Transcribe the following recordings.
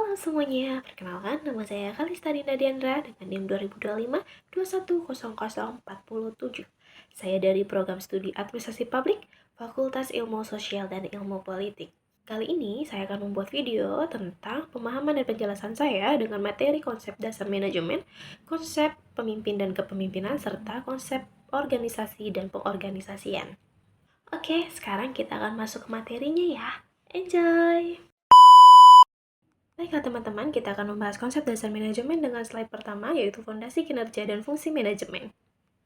Halo semuanya, perkenalkan nama saya Kalista Dinda Diandra dengan NIM 2025 Saya dari program studi Administrasi Publik, Fakultas Ilmu Sosial dan Ilmu Politik. Kali ini saya akan membuat video tentang pemahaman dan penjelasan saya dengan materi konsep dasar manajemen, konsep pemimpin dan kepemimpinan, serta konsep organisasi dan pengorganisasian. Oke, sekarang kita akan masuk ke materinya ya. Enjoy! Baiklah teman-teman, kita akan membahas konsep dasar manajemen dengan slide pertama, yaitu fondasi kinerja dan fungsi manajemen.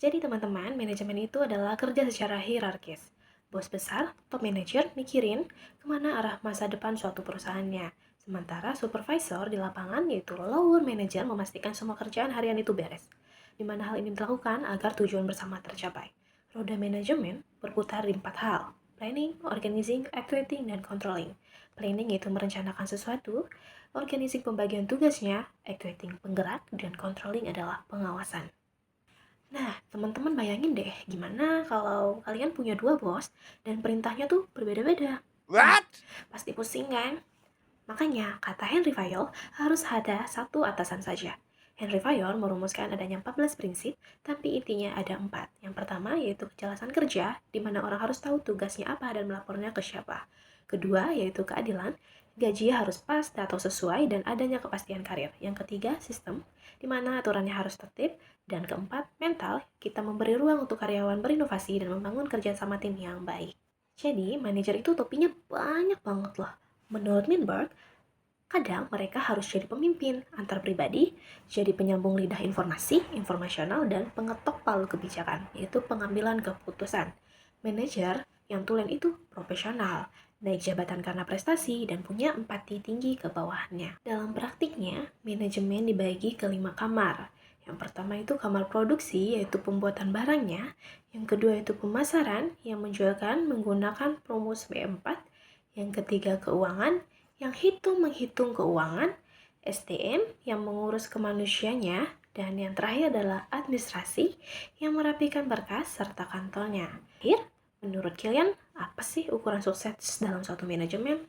Jadi teman-teman, manajemen itu adalah kerja secara hierarkis. Bos besar, top manager, mikirin kemana arah masa depan suatu perusahaannya. Sementara supervisor di lapangan, yaitu lower manager, memastikan semua kerjaan harian itu beres. Di mana hal ini dilakukan agar tujuan bersama tercapai. Roda manajemen berputar di 4 hal: planning, organizing, activating, dan controlling. Planning yaitu merencanakan sesuatu, organizing pembagian tugasnya, activating penggerak, dan controlling adalah pengawasan. Nah, teman-teman bayangin deh, gimana kalau kalian punya 2 bos dan perintahnya tuh berbeda-beda? What? Pasti pusing kan? Makanya, kata Henry Fayol, harus ada satu atasan saja. Henry Fayol merumuskan adanya 14 prinsip, tapi intinya ada 4. Yang pertama yaitu kejelasan kerja, di mana orang harus tahu tugasnya apa dan melapornya ke siapa. Kedua yaitu keadilan, gaji harus pas atau sesuai dan adanya kepastian karir. Yang ketiga, sistem, di mana aturannya harus tertib. Dan keempat, mental, kita memberi ruang untuk karyawan berinovasi dan membangun kerjasama tim yang baik. Jadi, manajer itu topinya banyak banget loh. Menurut Minberg, kadang mereka harus jadi pemimpin antar pribadi, jadi penyambung lidah informasi, informasional, dan pengetok palu kebijakan, yaitu pengambilan keputusan. Manajer yang tulen itu profesional, naik jabatan karena prestasi, dan punya empati tinggi ke bawahannya. Dalam praktiknya, manajemen dibagi ke 5 kamar. Yang pertama itu kamar produksi, yaitu pembuatan barangnya. Yang kedua itu pemasaran, yang menjualkan menggunakan Promus B4. Yang ketiga keuangan, yang menghitung keuangan, SDM yang mengurus kemanusianya, dan yang terakhir adalah administrasi yang merapikan berkas serta kantornya. Akhir, menurut kalian, apa sih ukuran sukses dalam suatu manajemen?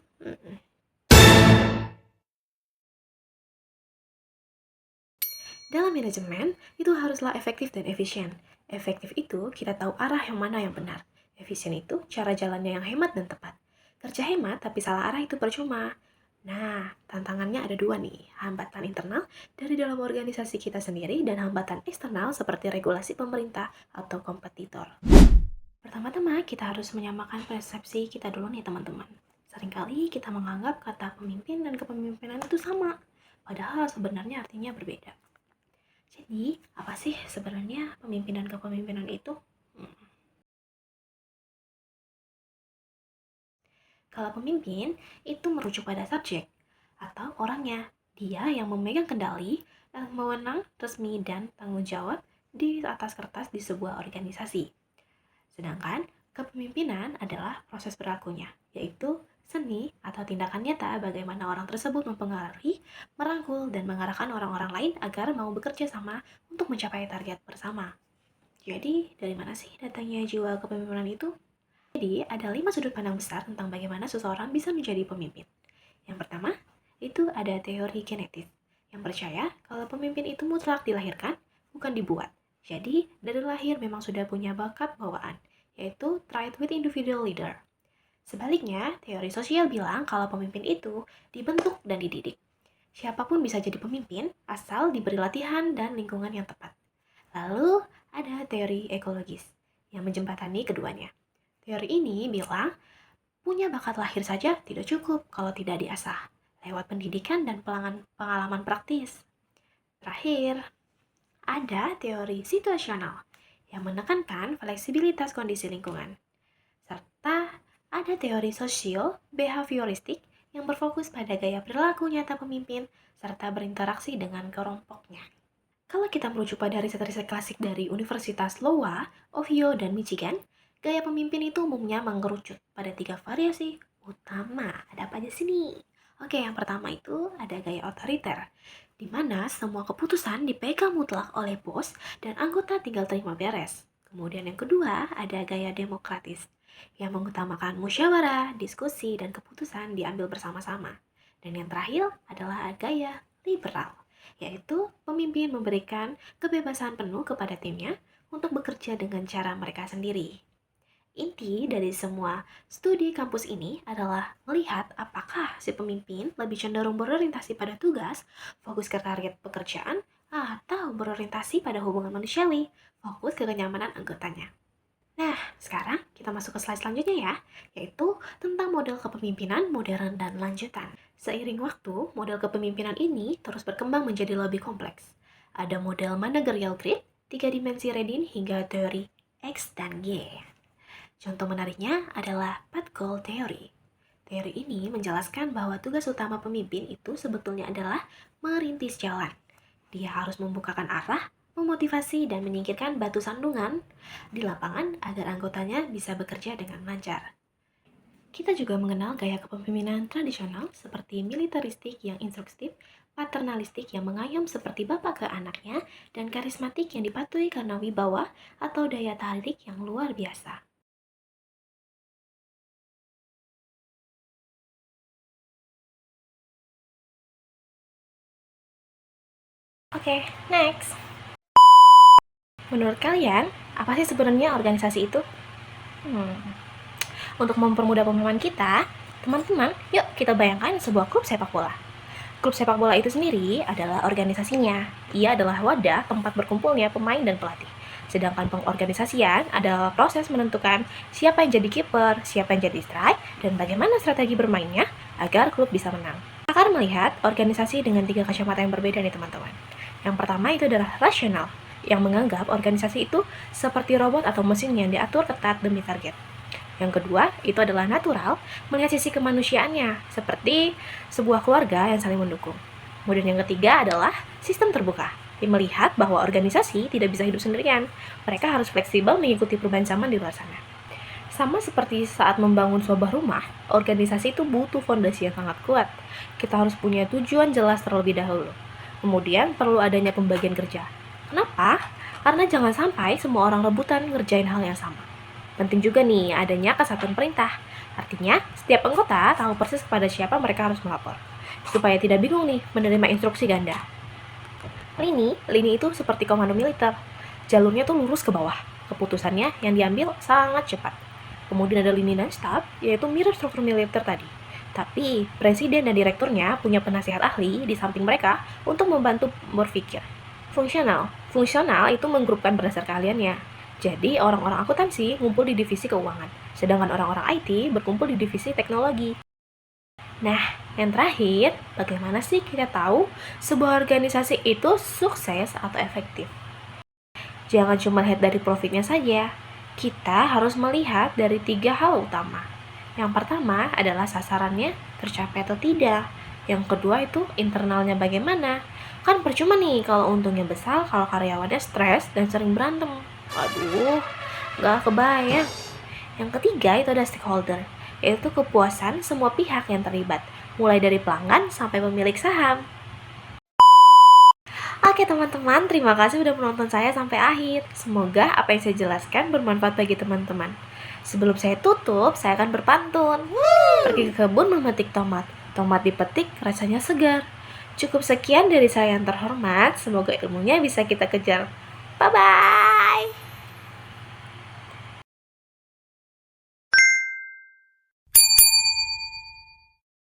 Dalam manajemen, itu haruslah efektif dan efisien. Efektif itu, kita tahu arah yang mana yang benar. Efisien itu, cara jalannya yang hemat dan tepat. Kerja hemat, tapi salah arah itu percuma. Nah, tantangannya ada 2 nih. Hambatan internal dari dalam organisasi kita sendiri dan hambatan eksternal seperti regulasi pemerintah atau kompetitor. Pertama-tama, kita harus menyamakan persepsi kita dulu nih teman-teman. Seringkali kita menganggap kata pemimpin dan kepemimpinan itu sama, padahal sebenarnya artinya berbeda. Jadi, apa sih sebenarnya pemimpin dan kepemimpinan itu? Kalau pemimpin, itu merujuk pada subjek atau orangnya. Dia yang memegang kendali, wewenang, resmi, dan tanggung jawab di atas kertas di sebuah organisasi. Sedangkan kepemimpinan adalah proses berlakunya, yaitu seni atau tindakan nyata bagaimana orang tersebut mempengaruhi, merangkul, dan mengarahkan orang-orang lain agar mau bekerja sama untuk mencapai target bersama. Jadi, dari mana sih datangnya jiwa kepemimpinan itu? Jadi, ada 5 sudut pandang besar tentang bagaimana seseorang bisa menjadi pemimpin. Yang pertama, itu ada teori genetis, yang percaya kalau pemimpin itu mutlak dilahirkan, bukan dibuat. Jadi, dari lahir memang sudah punya bakat bawaan, yaitu trait with individual leader. Sebaliknya, teori sosial bilang kalau pemimpin itu dibentuk dan dididik. Siapapun bisa jadi pemimpin, asal diberi latihan dan lingkungan yang tepat. Lalu, ada teori ekologis, yang menjembatani keduanya. Teori ini bilang, punya bakat lahir saja tidak cukup kalau tidak diasah, lewat pendidikan dan pengalaman praktis. Terakhir, ada teori situasional, yang menekankan fleksibilitas kondisi lingkungan. Serta ada teori sosial behavioristik yang berfokus pada gaya perilaku nyata pemimpin serta berinteraksi dengan kelompoknya. Kalau kita merujuk pada riset-riset klasik dari Universitas Iowa, Ohio, dan Michigan, gaya pemimpin itu umumnya mengerucut pada 3 variasi utama. Ada apa aja sih nih? Oke, yang pertama itu ada gaya otoriter, di mana semua keputusan dipegang mutlak oleh bos dan anggota tinggal terima beres. Kemudian yang kedua ada gaya demokratis, yang mengutamakan musyawarah, diskusi, dan keputusan diambil bersama-sama. Dan yang terakhir adalah gaya liberal, yaitu pemimpin memberikan kebebasan penuh kepada timnya untuk bekerja dengan cara mereka sendiri. Inti dari semua studi kampus ini adalah melihat apakah si pemimpin lebih cenderung berorientasi pada tugas, fokus ke target pekerjaan, atau berorientasi pada hubungan manusiawi, fokus ke kenyamanan anggotanya. Nah, sekarang kita masuk ke slide selanjutnya ya, yaitu tentang model kepemimpinan modern dan lanjutan. Seiring waktu, model kepemimpinan ini terus berkembang menjadi lebih kompleks. Ada model managerial grid, 3 dimensi Redin hingga teori X dan Y. Contoh menariknya adalah path goal theory. Teori ini menjelaskan bahwa tugas utama pemimpin itu sebetulnya adalah merintis jalan. Dia harus membukakan arah, memotivasi, dan menyingkirkan batu sandungan di lapangan agar anggotanya bisa bekerja dengan lancar. Kita juga mengenal gaya kepemimpinan tradisional seperti militeristik yang instruktif, paternalistik yang mengayom seperti bapak ke anaknya, dan karismatik yang dipatuhi karena wibawa atau daya tarik yang luar biasa. Oke, next. Menurut kalian, apa sih sebenarnya organisasi itu? Untuk mempermudah pemahaman kita, teman-teman, yuk kita bayangkan sebuah klub sepak bola. Klub sepak bola itu sendiri adalah organisasinya. Ia adalah wadah tempat berkumpulnya pemain dan pelatih. Sedangkan pengorganisasian adalah proses menentukan siapa yang jadi kiper, siapa yang jadi strike, dan bagaimana strategi bermainnya agar klub bisa menang. Kita akan melihat organisasi dengan 3 kacamata yang berbeda nih teman-teman. Yang pertama itu adalah rasional, yang menganggap organisasi itu seperti robot atau mesin yang diatur ketat demi target. Yang kedua, itu adalah natural, melihat sisi kemanusiaannya, seperti sebuah keluarga yang saling mendukung. Kemudian yang ketiga adalah sistem terbuka, yang melihat bahwa organisasi tidak bisa hidup sendirian. Mereka harus fleksibel mengikuti perubahan zaman di luar sana. Sama seperti saat membangun sebuah rumah, organisasi itu butuh fondasi yang sangat kuat. Kita harus punya tujuan jelas terlebih dahulu. Kemudian perlu adanya pembagian kerja. Kenapa? Karena jangan sampai semua orang rebutan ngerjain hal yang sama. Penting juga nih adanya kesatuan perintah. Artinya, setiap anggota tahu persis kepada siapa mereka harus melapor. Supaya tidak bingung nih menerima instruksi ganda. Lini itu seperti komando militer. Jalurnya tuh lurus ke bawah. Keputusannya yang diambil sangat cepat. Kemudian ada lini non-stop, yaitu mirip struktur militer tadi. Tapi, presiden dan direkturnya punya penasihat ahli di samping mereka untuk membantu berpikir. Fungsional itu menggrupkan berdasar keahliannya. Jadi, orang-orang akuntansi ngumpul di divisi keuangan, sedangkan orang-orang IT berkumpul di divisi teknologi. Nah, yang terakhir, bagaimana sih kita tahu sebuah organisasi itu sukses atau efektif? Jangan cuma lihat dari profitnya saja. Kita harus melihat dari 3 hal utama. Yang pertama adalah sasarannya tercapai atau tidak. Yang kedua itu internalnya bagaimana. Kan percuma nih kalau untungnya besar kalau karyawannya stres dan sering berantem. Waduh, gak kebayang. Yang ketiga itu ada stakeholder, yaitu kepuasan semua pihak yang terlibat, mulai dari pelanggan sampai pemilik saham. Oke teman-teman, terima kasih sudah menonton saya sampai akhir. Semoga apa yang saya jelaskan bermanfaat bagi teman-teman. Sebelum saya tutup, saya akan berpantun. Pergi ke kebun memetik tomat. Tomat dipetik, rasanya segar. Cukup sekian dari saya yang terhormat. Semoga ilmunya bisa kita kejar. Bye-bye.